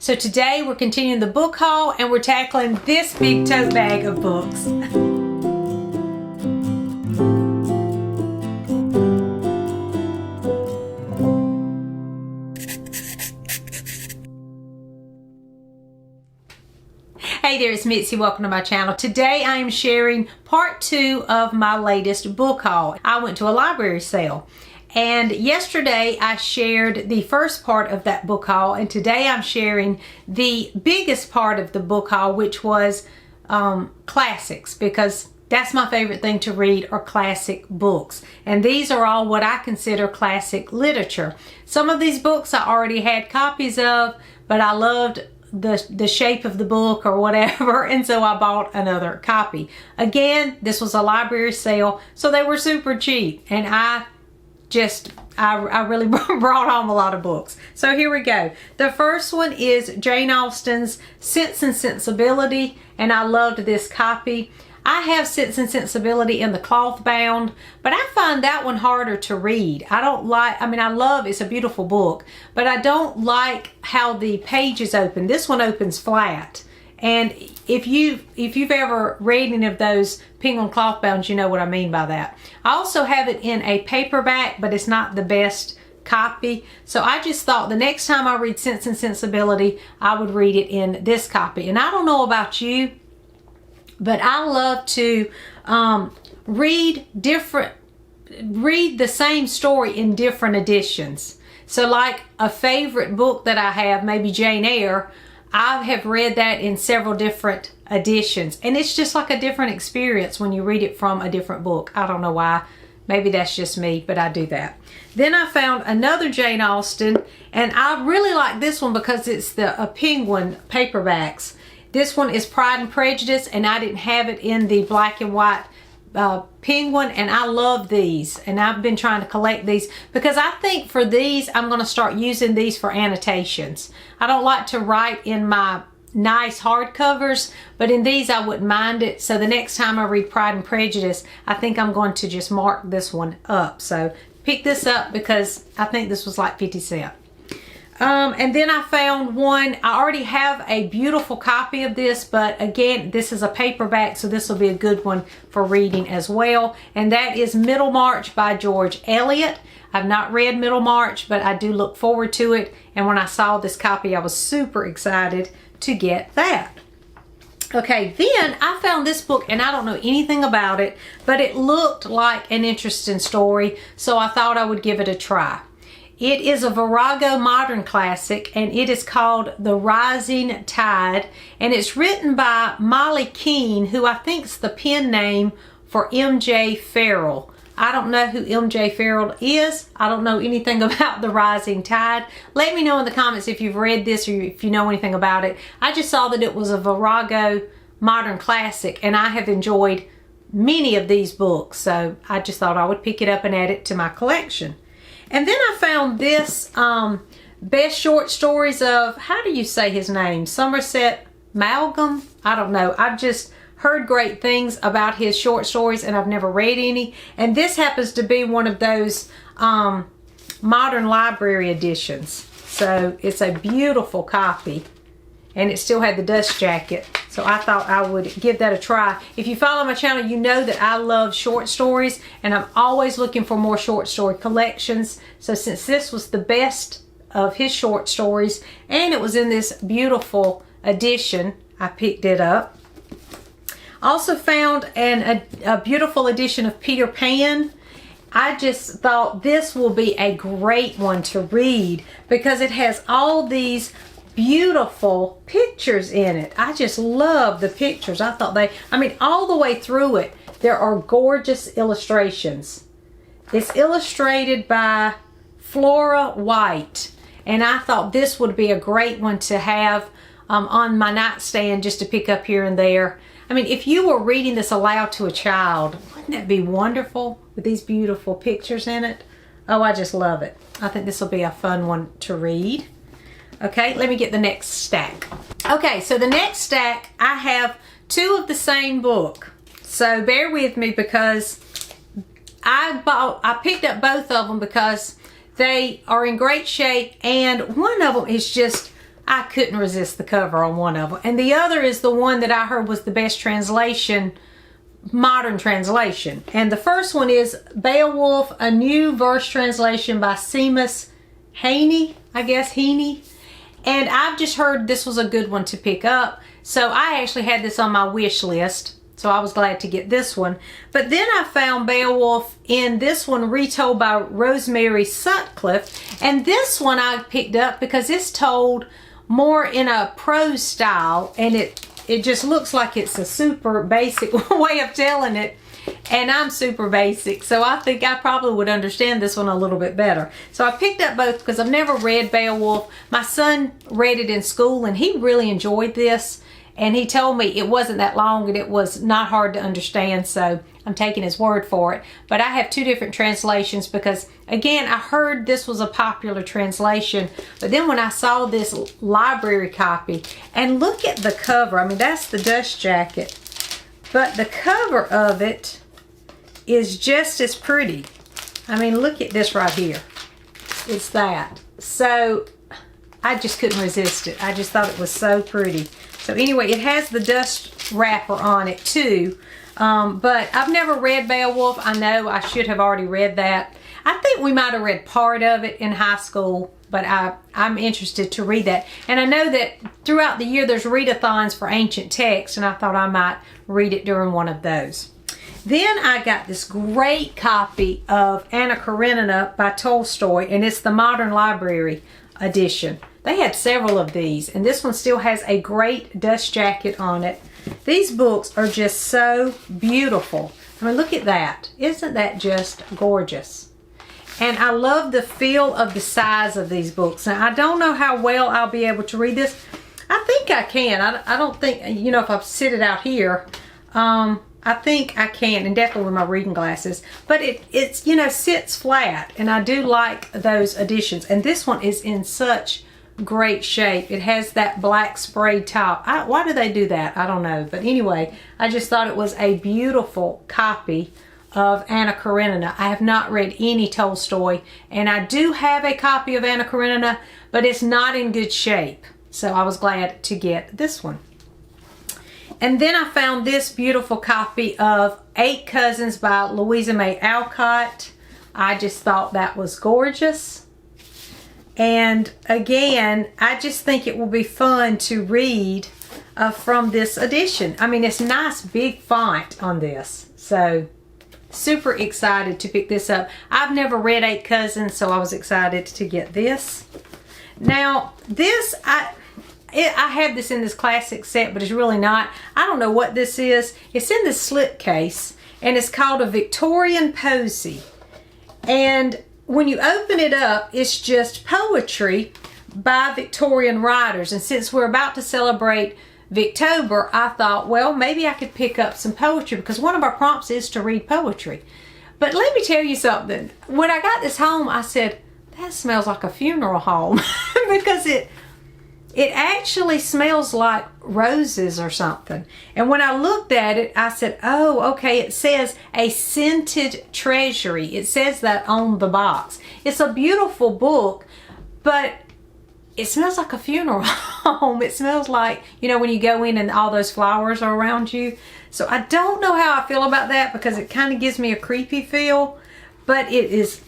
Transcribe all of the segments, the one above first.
So today we're continuing the book haul and we're tackling this big tote bag of books. Hey there, it's Mitzi. Welcome to my channel. Today I am sharing part 2 of my latest book haul. I went to a library sale. And yesterday I shared the first part of that book haul, and today I'm sharing the biggest part of the book haul, which was classics, because that's my favorite thing to read, are classic books. And these are all what I consider classic literature. Some of these books I already had copies of, but I loved the shape of the book or whatever, and so I bought another copy. Again, this was a library sale, so they were super cheap, and I really brought home a lot of books. So here we go. The first one is Jane Austen's Sense and Sensibility, and I loved this copy. I have Sense and Sensibility in the cloth bound, but I find that one harder to read. I love, it's a beautiful book, but I don't like how the pages open. This one opens flat. And if you've ever read any of those Penguin cloth bounds, you know what I mean by that. I also have it in a paperback, but it's not the best copy. So I just thought the next time I read Sense and Sensibility, I would read it in this copy. And I don't know about you, but I love to read the same story in different editions. So like a favorite book that I have, maybe Jane Eyre, I have read that in several different editions, and it's just like a different experience when you read it from a different book. I don't know why. Maybe that's just me, but I do that. Then I found another Jane Austen, and I really like this one because it's the Penguin paperbacks. This one is Pride and Prejudice, and I didn't have it in the black and white Penguin, and I love these, and I've been trying to collect these because I think for these I'm going to start using these for annotations. I don't like to write in my nice hardcovers, but in these I wouldn't mind it. So the next time I read Pride and Prejudice, I think I'm going to just mark this one up. So pick this up because I think this was like 50 cents. And then I found one, I already have a beautiful copy of this, but again, this is a paperback, so this will be a good one for reading as well. And that is Middlemarch by George Eliot. I've not read Middlemarch, but I do look forward to it. And when I saw this copy, I was super excited to get that. Okay, then I found this book, and I don't know anything about it, but it looked like an interesting story, so I thought I would give it a try. It is a Virago modern classic, and it is called The Rising Tide, and it's written by Molly Keene, who I think is the pen name for M.J. Farrell. I don't know who M.J. Farrell is. I don't know anything about The Rising Tide. Let me know in the comments if you've read this or if you know anything about it. I just saw that it was a Virago modern classic, and I have enjoyed many of these books, so I just thought I would pick it up and add it to my collection. And then I found this Best Short Stories of, how do you say his name? Somerset Maugham? I don't know. I've just heard great things about his short stories, and I've never read any. And this happens to be one of those modern library editions. So it's a beautiful copy, and it still had the dust jacket. So I thought I would give that a try. If you follow my channel, you know that I love short stories, and I'm always looking for more short story collections. So since this was the best of his short stories, and it was in this beautiful edition, I picked it up. Also found a beautiful edition of Peter Pan. I just thought this will be a great one to read because it has all these beautiful pictures in it. I just love the pictures. I thought all the way through it, there are gorgeous illustrations. It's illustrated by Flora White, and I thought this would be a great one to have on my nightstand just to pick up here and there. I mean, if you were reading this aloud to a child, wouldn't that be wonderful with these beautiful pictures in it? Oh, I just love it. I think this will be a fun one to read. Okay, let me get the next stack. Okay, so the next stack, I have 2 of the same book. So bear with me because I picked up both of them because they are in great shape, and one of them is just, I couldn't resist the cover on one of them. And the other is the one that I heard was the best translation, modern translation. And the first one is Beowulf, a new verse translation by Seamus Heaney, I guess Heaney. And I've just heard this was a good one to pick up. So I actually had this on my wish list. So I was glad to get this one. But then I found Beowulf in this one retold by Rosemary Sutcliffe. And this one I picked up because it's told more in a prose style. And it just looks like it's a super basic way of telling it. And I'm super basic. So I think I probably would understand this one a little bit better. So I picked up both because I've never read Beowulf. My son read it in school and he really enjoyed this. And he told me it wasn't that long and it was not hard to understand, so I'm taking his word for it. But I have two different translations because, again, I heard this was a popular translation. But then when I saw this library copy, and look at the cover. I mean, that's the dust jacket. But the cover of it is just as pretty. I mean, look at this right here. It's that. So I just couldn't resist it. I just thought it was so pretty. So anyway, it has the dust wrapper on it too. But I've never read Beowulf. I know I should have already read that. I think we might have read part of it in high school, but I'm interested to read that. And I know that throughout the year there's readathons for ancient texts, and I thought I might read it during one of those. Then I got this great copy of Anna Karenina by Tolstoy, and it's the Modern Library edition. They had several of these, and this one still has a great dust jacket on it. These books are just so beautiful. I mean, look at that. Isn't that just gorgeous? And I love the feel of the size of these books. Now, I don't know how well I'll be able to read this. I think I can. I don't think, you know, if I sit it out here, I think I can, and definitely with my reading glasses. But it's, you know, sits flat, and I do like those editions. And this one is in such great shape. It has that black sprayed top. Why do they do that? I don't know. But anyway, I just thought it was a beautiful copy of Anna Karenina. I have not read any Tolstoy, and I do have a copy of Anna Karenina, but it's not in good shape. So I was glad to get this one. And then I found this beautiful copy of Eight Cousins by Louisa May Alcott. I just thought that was gorgeous. And again, I just think it will be fun to read from this edition. I mean, it's nice big font on this. So super excited to pick this up. I've never read Eight Cousins, so I was excited to get this. Now, this, I have this in this classic set, but it's really not. I don't know what this is. It's in this slipcase, and it's called a Victorian Posy. And when you open it up, it's just poetry by Victorian writers. And since we're about to celebrate Victober, I thought, well, maybe I could pick up some poetry because one of our prompts is to read poetry. But let me tell you something. When I got this home, I said, that smells like a funeral home because it actually smells like roses or something. And when I looked at it, I said, oh, okay, it says a scented treasury. It says that on the box. It's a beautiful book, but it smells like a funeral home. It smells like, you know, when you go in and all those flowers are around you. So I don't know how I feel about that because it kind of gives me a creepy feel, but it's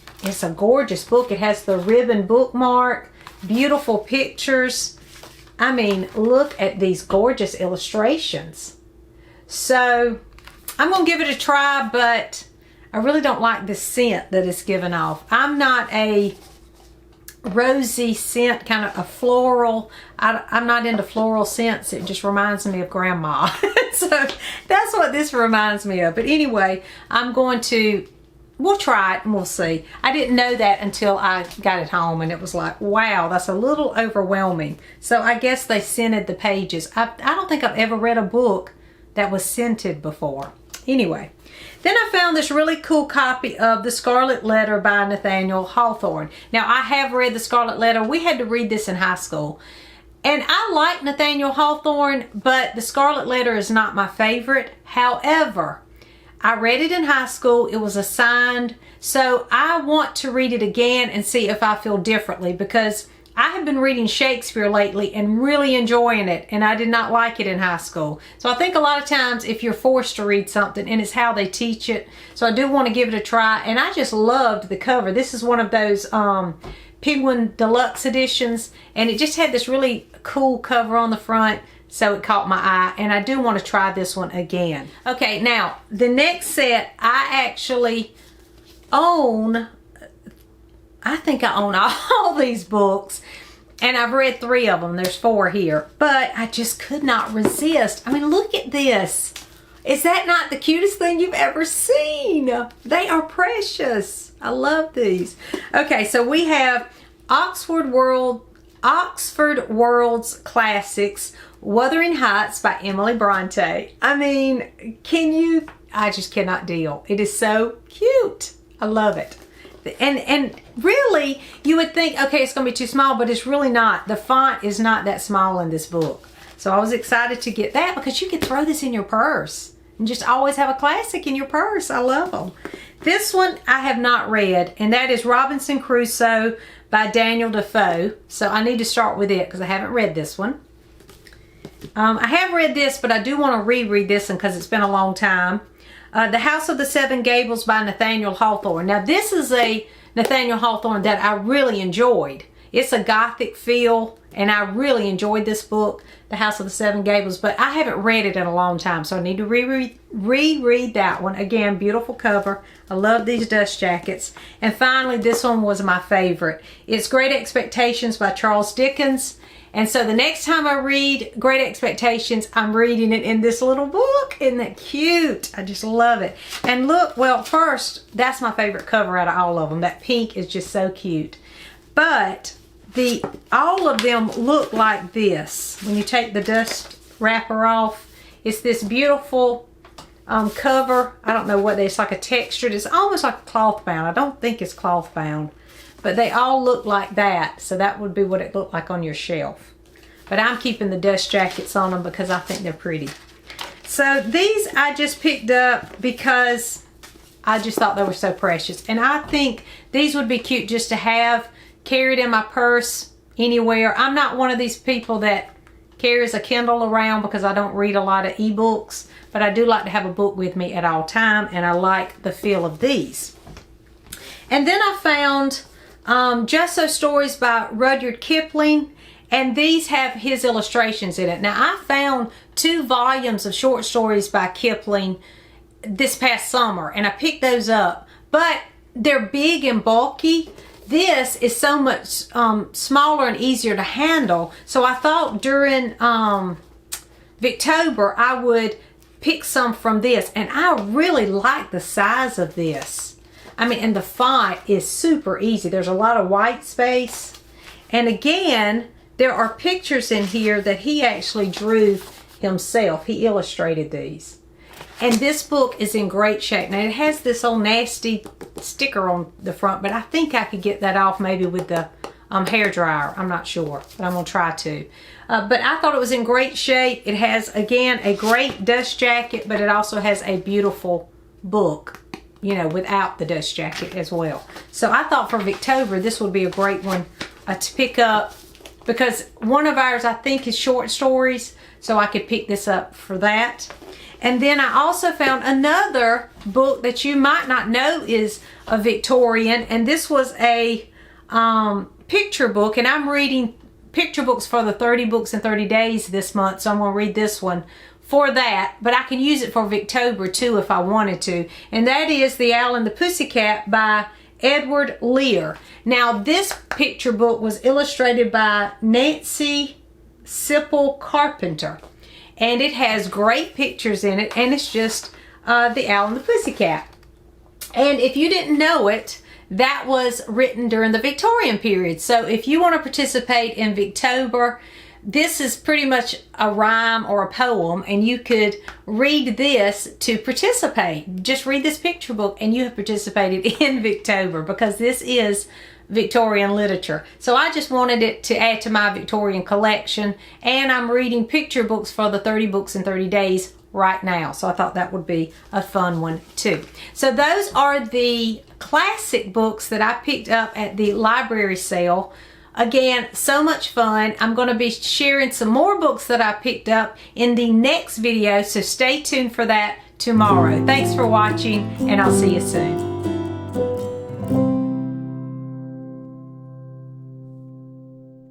a gorgeous book. It has the ribbon bookmark, beautiful pictures. I mean, look at these gorgeous illustrations. So I'm going to give it a try, but I really don't like the scent that it's given off. I'm not a rosy scent, kind of a floral. I'm not into floral scents. It just reminds me of grandma. So that's what this reminds me of. But anyway, we'll try it and we'll see. I didn't know that until I got it home, and it was like, wow, that's a little overwhelming. So I guess they scented the pages. I don't think I've ever read a book that was scented before. Anyway, then I found this really cool copy of The Scarlet Letter by Nathaniel Hawthorne. Now, I have read The Scarlet Letter. We had to read this in high school. And I like Nathaniel Hawthorne, but The Scarlet Letter is not my favorite. However, I read it in high school. It was assigned. So I want to read it again and see if I feel differently, because I have been reading Shakespeare lately and really enjoying it, and I did not like it in high school. So I think a lot of times if you're forced to read something, and it's how they teach it, so I do want to give it a try. And I just loved the cover. This is one of those Penguin Deluxe editions, and it just had this really cool cover on the front, so it caught my eye, and I do want to try this one again. Okay, now the next set I actually own. I think I own all these books, and I've read 3 of them. There's 4 here, but I just could not resist. I mean, look at this. Is that not the cutest thing you've ever seen? They are precious. I love these. Okay, so we have Oxford World's Classics, Wuthering Heights by Emily Bronte. I mean, I just cannot deal. It is so cute. I love it. And really, you would think, okay, it's going to be too small, but it's really not. The font is not that small in this book. So I was excited to get that because you could throw this in your purse and just always have a classic in your purse. I love them. This one I have not read, and that is Robinson Crusoe by Daniel Defoe. So I need to start with it because I haven't read this one. I have read this, but I do want to reread this one because it's been a long time. The House of the Seven Gables by Nathaniel Hawthorne. Now this is a Nathaniel Hawthorne that I really enjoyed. It's a gothic feel, and I really enjoyed this book, The House of the Seven Gables, but I haven't read it in a long time, so I need to reread that one. Again, beautiful cover. I love these dust jackets. And finally, this one was my favorite. It's Great Expectations by Charles Dickens. And so the next time I read Great Expectations, I'm reading it in this little book. Isn't that cute? I just love it. And look, well, first, that's my favorite cover out of all of them. That pink is just so cute. But all of them look like this. When you take the dust wrapper off, it's this beautiful cover. I don't know what it's like, a textured. It's almost like a cloth bound. I don't think it's cloth bound. But they all look like that, so that would be what it looked like on your shelf. But I'm keeping the dust jackets on them because I think they're pretty. So these I just picked up because I just thought they were so precious. And I think these would be cute just to have carried in my purse anywhere. I'm not one of these people that carries a Kindle around because I don't read a lot of ebooks. But I do like to have a book with me at all time, and I like the feel of these. And then I found Just So Stories by Rudyard Kipling, and these have his illustrations in it. Now I found 2 volumes of short stories by Kipling this past summer, and I picked those up, but they're big and bulky. This is so much smaller and easier to handle, so I thought during Victober I would pick some from this, and I really like the size of this. I mean, and the font is super easy. There's a lot of white space. And again, there are pictures in here that he actually drew himself. He illustrated these. And this book is in great shape. Now, it has this old nasty sticker on the front, but I think I could get that off maybe with the hair dryer. I'm not sure, but I'm going to try to. But I thought it was in great shape. It has, again, a great dust jacket, but it also has a beautiful book, you know, without the dust jacket as well. So I thought for Victober, this would be a great one to pick up, because one of ours I think is short stories, so I could pick this up for that. And then I also found another book that you might not know is a Victorian, and this was a picture book, and I'm reading picture books for the 30 books in 30 days this month, so I'm going to read this one for that, but I can use it for Victober too if I wanted to, and that is The Owl and the Pussycat by Edward Lear. Now this picture book was illustrated by Nancy Sipple Carpenter, and it has great pictures in it, and it's just The Owl and the Pussycat. And if you didn't know it, that was written during the Victorian period. So if you want to participate in Victober, this is pretty much a rhyme or a poem, and you could read this to participate. Just read this picture book and you have participated in Victober, because this is Victorian literature. So I just wanted it to add to my Victorian collection, and I'm reading picture books for the 30 books in 30 days right now. So I thought that would be a fun one too. So those are the classic books that I picked up at the library sale Again, so much fun. I'm going to be sharing some more books that I picked up in the next video, so stay tuned for that tomorrow. Thanks for watching, and I'll see you soon.